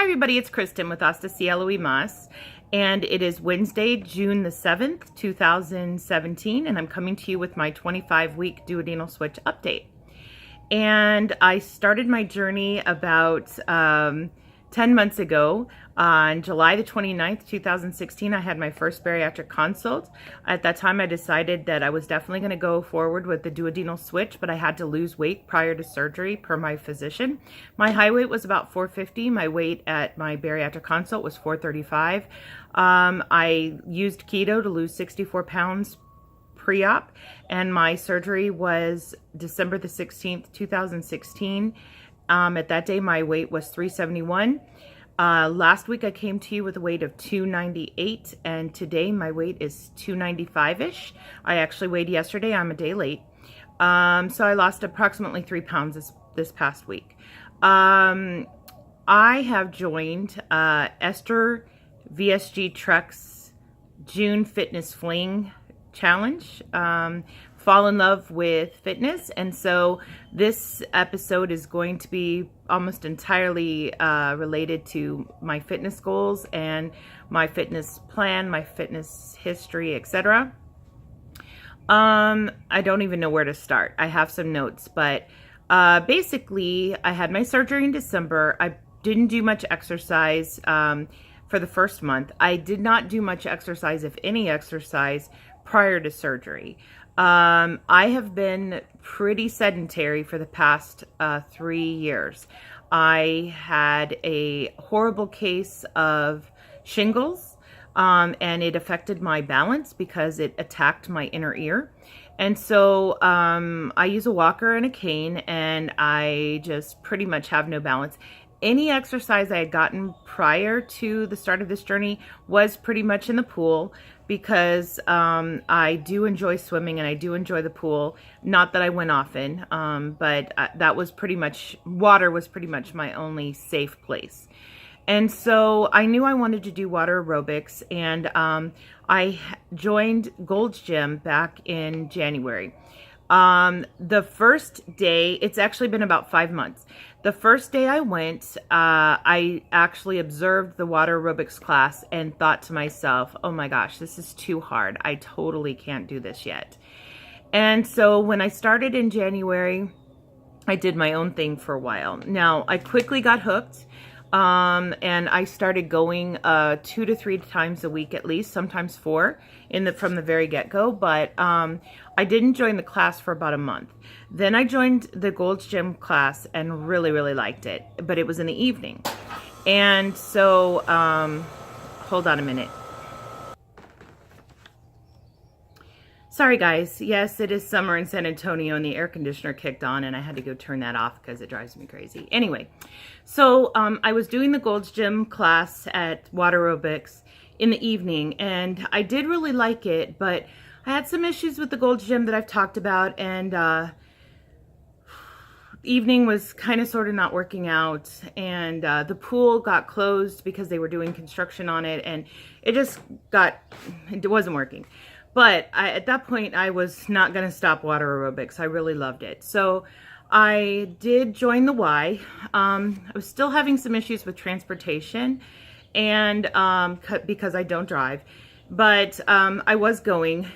Hi everybody, it's Kristen with Hasta Cielo Mas, and it is Wednesday, June the 7th, 2017, and I'm coming to you with my 25-week duodenal switch update. And I started my journey about 10 months ago. On July the 29th, 2016, I had my first bariatric consult. At that time, I decided that I was definitely going to go forward with the duodenal switch, but I had to lose weight prior to surgery per my physician. My high weight was about 450. My weight at my bariatric consult was 435. I used keto to lose 64 pounds pre-op, and my surgery was December the 16th, 2016. At that day, my weight was 371. Last week I came to you with a weight of 298, and today my weight is 295-ish. I actually weighed yesterday. I'm a day late. So I lost approximately 3 pounds this past week. I have joined esthersvsgtrek's June FITNESS FLING challenge. Fall in love with fitness, and so this episode is going to be almost entirely related to my fitness goals and my fitness plan, my fitness history, etc. I don't even know where to start. I have some notes, but basically I had my surgery in December. I didn't do much exercise for the first month. I did not do much exercise, if any exercise, prior to surgery. I have been pretty sedentary for the past 3 years. I had a horrible case of shingles, and it affected my balance because it attacked my inner ear. And so I use a walker and a cane, and I just pretty much have no balance. Any exercise I had gotten prior to the start of this journey was pretty much in the pool, because I do enjoy swimming and I do enjoy the pool. Not that I went often, but that was pretty much, water was pretty much my only safe place. And so I knew I wanted to do water aerobics, and I joined Gold's Gym back in January. The first day, it's actually been about 5 months. The first day I went, I actually observed the water aerobics class and thought to myself, oh my gosh, this is too hard. I totally can't do this yet. And so when I started in January, I did my own thing for a while. Now, I quickly got hooked. And I started going 2 to 3 times a week at least, sometimes 4 from the very get-go. But I didn't join the class for about a month. Then I joined the Gold's Gym class and really, really liked it. But it was in the evening. And so, hold on a minute. Sorry guys, yes, it is summer in San Antonio and the air conditioner kicked on and I had to go turn that off because it drives me crazy. Anyway, so I was doing the Gold's Gym class at water aerobics in the evening, and I did really like it, but I had some issues with the Gold's Gym that I've talked about, and evening was kind of sort of not working out, and the pool got closed because they were doing construction on it, and it wasn't working. But at that point, I was not going to stop water aerobics. I really loved it. So I did join the Y. I was still having some issues with transportation, and because I don't drive. But I was going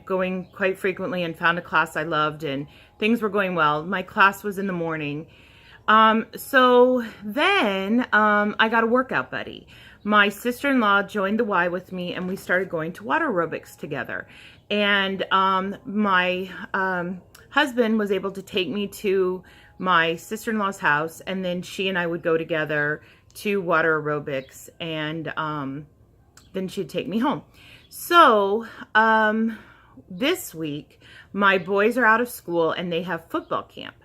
quite frequently, and found a class I loved, and things were going well. My class was in the morning. So then I got a workout buddy. My sister-in-law joined the Y with me, and we started going to water aerobics together. And my husband was able to take me to my sister-in-law's house, and then she and I would go together to water aerobics, and then she'd take me home. So this week, my boys are out of school, and they have football camp.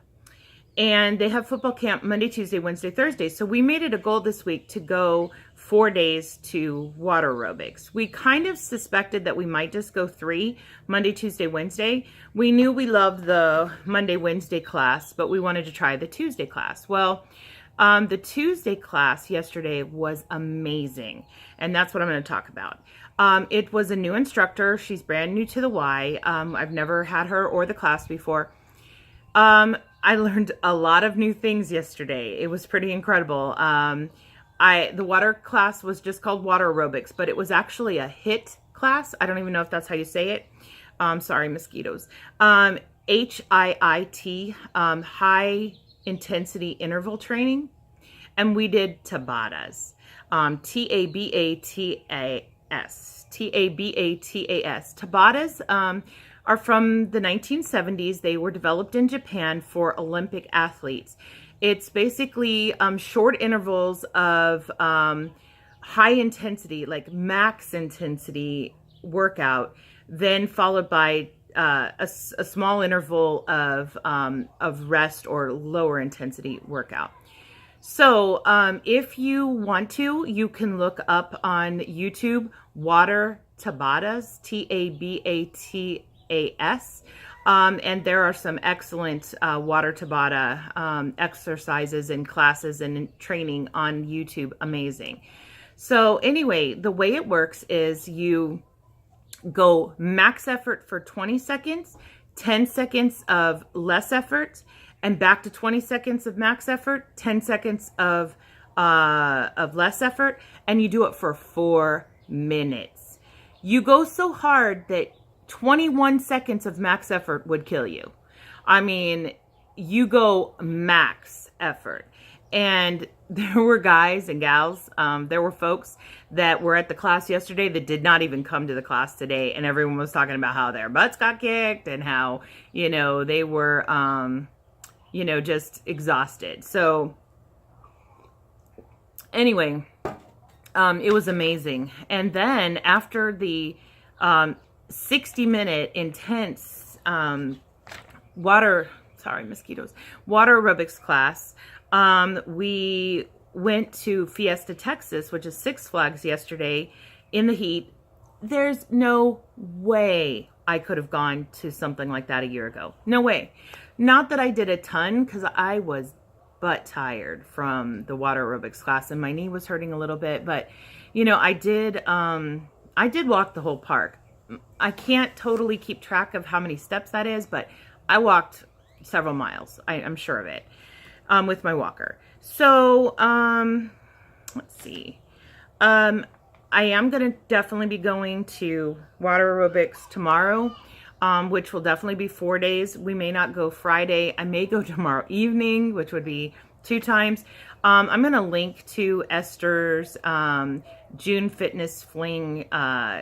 And they have football camp Monday, Tuesday, Wednesday, Thursday. So we made it a goal this week to go 4 days to water aerobics. We kind of suspected that we might just go 3, Monday, Tuesday, Wednesday. We knew we loved the Monday, Wednesday class, but we wanted to try the Tuesday class. Well, the Tuesday class yesterday was amazing. And that's what I'm going to talk about. It was a new instructor. She's brand new to the Y. I've never had her or the class before. I learned a lot of new things yesterday. It was pretty incredible. the water class was just called water aerobics, but it was actually a HIIT class. I don't even know if that's how you say it. Sorry, mosquitoes. HIIT, high intensity interval training. And we did Tabatas, Tabatas. Tabatas. Tabatas are from the 1970s. They were developed in Japan for Olympic athletes. It's basically short intervals of high intensity, like max intensity workout, then followed by a small interval of rest or lower intensity workout. So if you want to, you can look up on YouTube water Tabatas, Tabatas, and there are some excellent water Tabata exercises and classes and training on YouTube. Amazing. So anyway, the way it works is you go max effort for 20 seconds, 10 seconds of less effort, and back to 20 seconds of max effort, 10 seconds of less effort, and you do it for 4 minutes. You go so hard that 21 seconds of max effort would kill you. I mean, you go max effort. And there were guys and gals, there were folks that were at the class yesterday that did not even come to the class today. And everyone was talking about how their butts got kicked and how, you know, they were, you know, just exhausted. So anyway, it was amazing. And then after the 60-minute intense water aerobics class, we went to Fiesta, Texas, which is Six Flags, yesterday in the heat. There's no way I could have gone to something like that a year ago. No way. Not that I did a ton, because I was butt tired from the water aerobics class and my knee was hurting a little bit, but you know, I did walk the whole park. I can't totally keep track of how many steps that is, but I walked several miles. I'm sure of it, with my walker. So, let's see. I am going to definitely be going to water aerobics tomorrow, which will definitely be 4 days. We may not go Friday. I may go tomorrow evening, which would be 2 times. I'm going to link to Esther's June FITNESS FLING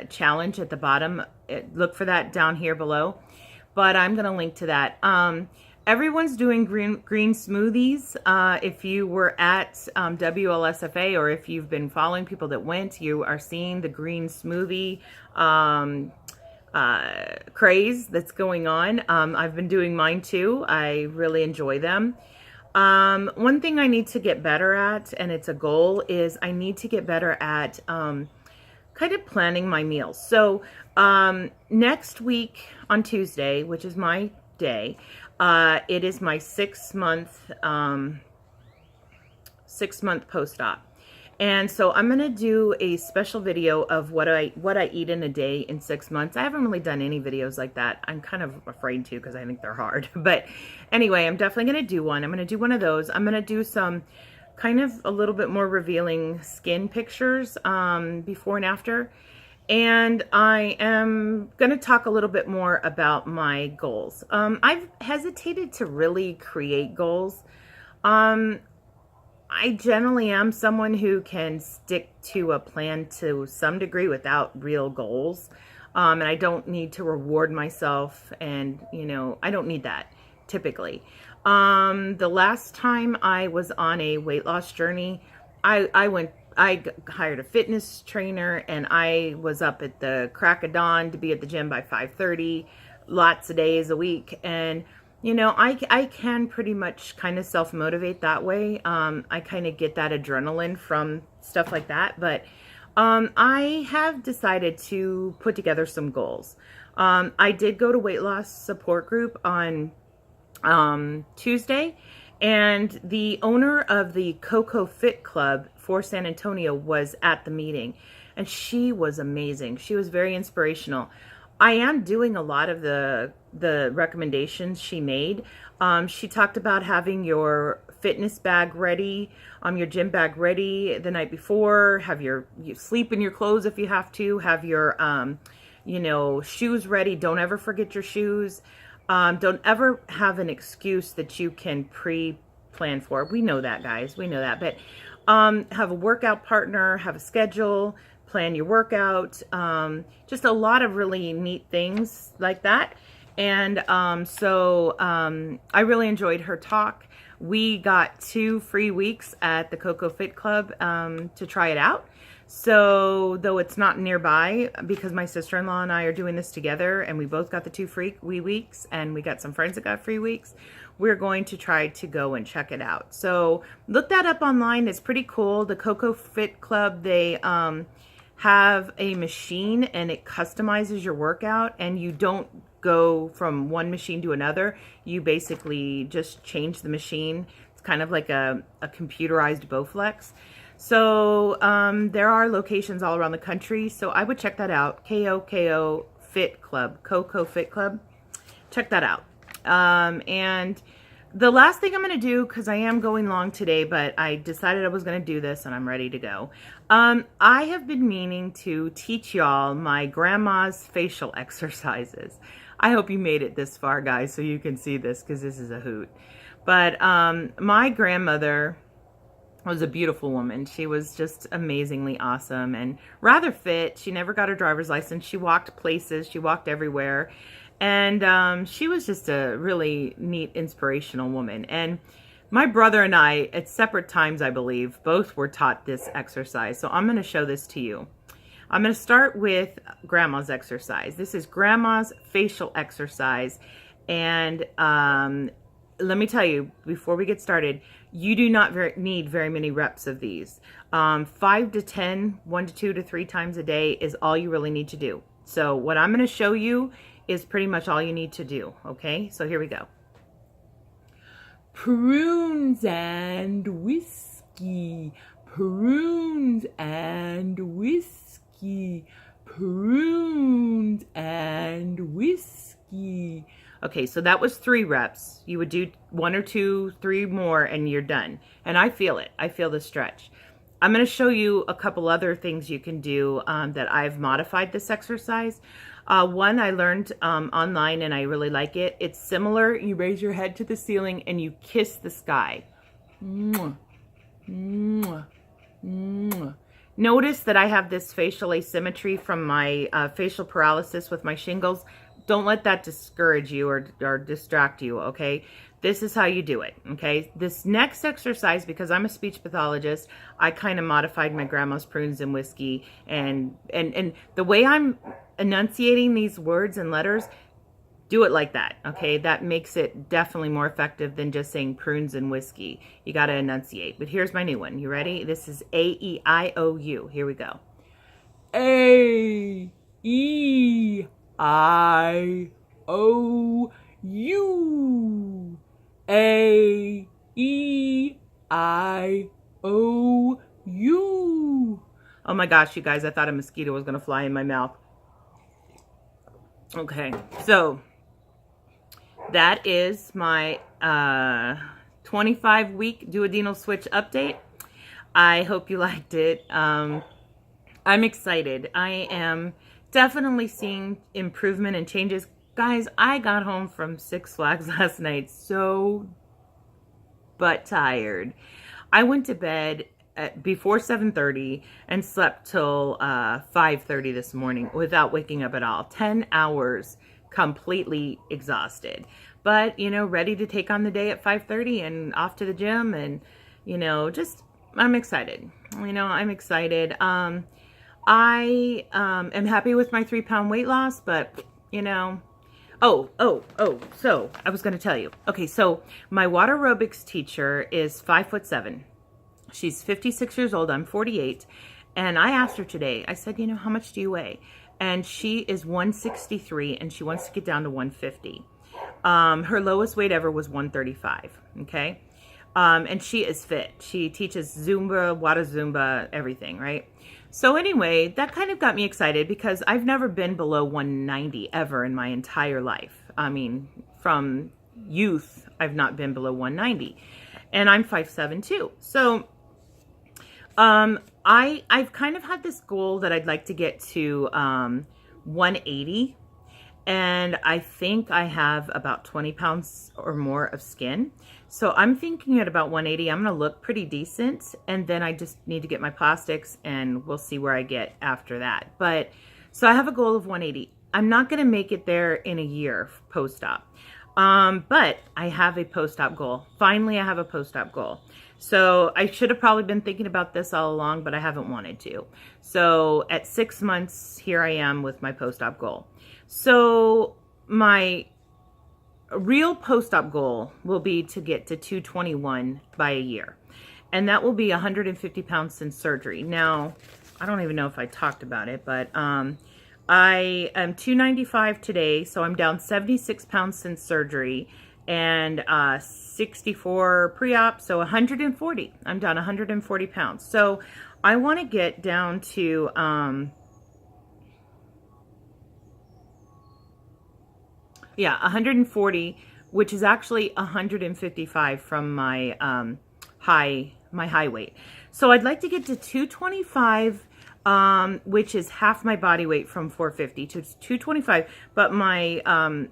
challenge at the bottom. Look for that down here below. But I'm going to link to that. Everyone's doing green smoothies. If you were at WLSFA, or if you've been following people that went, you are seeing the green smoothie craze that's going on. I've been doing mine too. I really enjoy them. One thing I need to get better at, and it's a goal, is I need to get better at kind of planning my meals. So next week on Tuesday, which is my day, it is my 6-month post-op. And so I'm going to do a special video of what I eat in a day in 6 months. I haven't really done any videos like that. I'm kind of afraid to, because I think they're hard. But anyway, I'm definitely going to do one. I'm going to do one of those. I'm going to do some kind of a little bit more revealing skin pictures before and after. And I am going to talk a little bit more about my goals. I've hesitated to really create goals. I generally am someone who can stick to a plan to some degree without real goals. And I don't need to reward myself, and, you know, I don't need that typically. The last time I was on a weight loss journey, I hired a fitness trainer, and I was up at the crack of dawn to be at the gym by 5:30, lots of days a week. And you know, I can pretty much kind of self-motivate that way. I kind of get that adrenaline from stuff like that. But I have decided to put together some goals. I did go to weight loss support group on Tuesday, and the owner of the Coco Fit Club for San Antonio was at the meeting, and she was amazing. She was very inspirational. I am doing a lot of the recommendations she made. She talked about having your fitness bag ready, your gym bag ready the night before. Have you sleep in your clothes if you have to. Have your, shoes ready. Don't ever forget your shoes. Don't ever have an excuse that you can pre-plan for. We know that, guys. We know that. But have a workout partner, have a schedule, plan your workout. Just a lot of really neat things like that. And I really enjoyed her talk. We got 2 free weeks at the Coco Fit Club to try it out. So though it's not nearby, because my sister-in-law and I are doing this together, and we both got the 2 free weeks, and we got some friends that got free weeks, we're going to try to go and check it out. So look that up online. It's pretty cool. The Coco Fit Club, they have a machine, and it customizes your workout, and you don't go from one machine to another. You basically just change the machine. It's kind of like a computerized Bowflex. So there are locations all around the country, so I would check that out. Coco Fit Club, Coco Fit Club. Check that out. And the last thing I'm going to do, because I am going long today, but I decided I was going to do this, and I'm ready to go. I have been meaning to teach y'all my grandma's facial exercises. I hope you made it this far, guys, so you can see this, because this is a hoot. But my grandmother was a beautiful woman. She was just amazingly awesome and rather fit. She never got her driver's license. She walked places. She walked everywhere. And she was just a really neat, inspirational woman. And my brother and I, at separate times, I believe, both were taught this exercise. So I'm going to show this to you. I'm going to start with Grandma's exercise. This is Grandma's facial exercise. And let me tell you, before we get started, you do not need very many reps of these. 5 to 10, 1 to 2 to 3 times a day is all you really need to do. So what I'm going to show you is pretty much all you need to do. Okay, so here we go. Prunes and whiskey, prunes and whiskey, prunes and whiskey. Okay, so that was 3 reps. You would do 1 or 2, 3 more, and you're done. And I feel it. I feel the stretch. I'm going to show you a couple other things you can do that I've modified this exercise. One I learned online, and I really like it. It's similar. You raise your head to the ceiling, and you kiss the sky. Mwah, mwah, mwah. Notice that I have this facial asymmetry from my facial paralysis with my shingles. Don't let that discourage you or distract you, okay? This is how you do it, okay? This next exercise, because I'm a speech pathologist, I kind of modified my grandma's prunes and whiskey. And the way I'm enunciating these words and letters, do it like that, okay? That makes it definitely more effective than just saying prunes and whiskey. You got to enunciate. But here's my new one. You ready? This is A-E-I-O-U. Here we go. A-E-I-O-U. A-E-I-O-U. Oh my gosh, you guys, I thought a mosquito was going to fly in my mouth. Okay, so that is my 25-week duodenal switch update. I hope you liked it. I'm excited. I am definitely seeing improvement and changes. Guys, I got home from Six Flags last night so but tired. I went to bed before 7:30 and slept till 5:30 this morning without waking up at all. 10 hours completely exhausted. But, you know, ready to take on the day at 5:30 and off to the gym. And, you know, just, I'm excited. You know, I'm excited. I am happy with my 3-pound weight loss, but, you know, so I was going to tell you. Okay, so my water aerobics teacher is 5'7". She's 56 years old. I'm 48. And I asked her today, I said, you know, how much do you weigh? And she is 163 and she wants to get down to 150. Her lowest weight ever was 135. Okay. And she is fit. She teaches Zumba, water Zumba, everything, right? So anyway, that kind of got me excited because I've never been below 190 ever in my entire life. I mean, from youth, I've not been below 190. and I'm 5'7" too. So I've kind of had this goal that I'd like to get to 180, and I think I have about 20 pounds or more of skin. So I'm thinking at about 180, I'm going to look pretty decent, and then I just need to get my plastics, and we'll see where I get after that. But so I have a goal of 180. I'm not going to make it there in a year post-op. But I have a post-op goal. Finally, I have a post-op goal. So I should have probably been thinking about this all along, but I haven't wanted to. So at 6 months, here I am with my post-op goal. So my real post-op goal will be to get to 221 by a year. And that will be 150 pounds since surgery. Now, I don't even know if I talked about it, but I am 295 today, so I'm down 76 pounds since surgery, and 64 pre-op, so 140. I'm down 140 pounds. So I want to get down to 140, which is actually 155 from my high weight. So I'd like to get to 225, which is half my body weight from 450 to 225. But my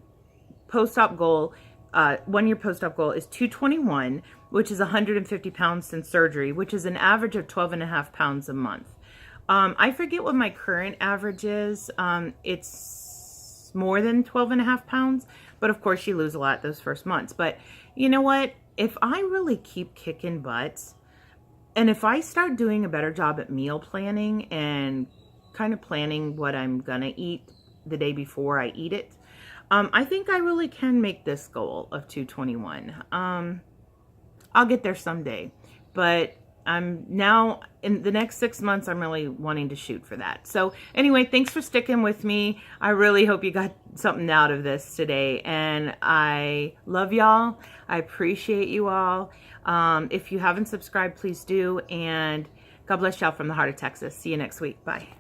post-op goal, 1 year post-op goal is 221, which is 150 pounds since surgery, which is an average of 12.5 pounds a month. I forget what my current average is. It's more than 12.5 pounds, but of course you lose a lot those first months. But you know what? If I really keep kicking butt, and if I start doing a better job at meal planning and kind of planning what I'm gonna eat the day before I eat it, I think I really can make this goal of 221. I'll get there someday, but I'm now in the next 6 months, I'm really wanting to shoot for that. So anyway, thanks for sticking with me. I really hope you got something out of this today, and I love y'all. I appreciate you all. If you haven't subscribed, please do, and God bless y'all from the heart of Texas. See you next week. Bye.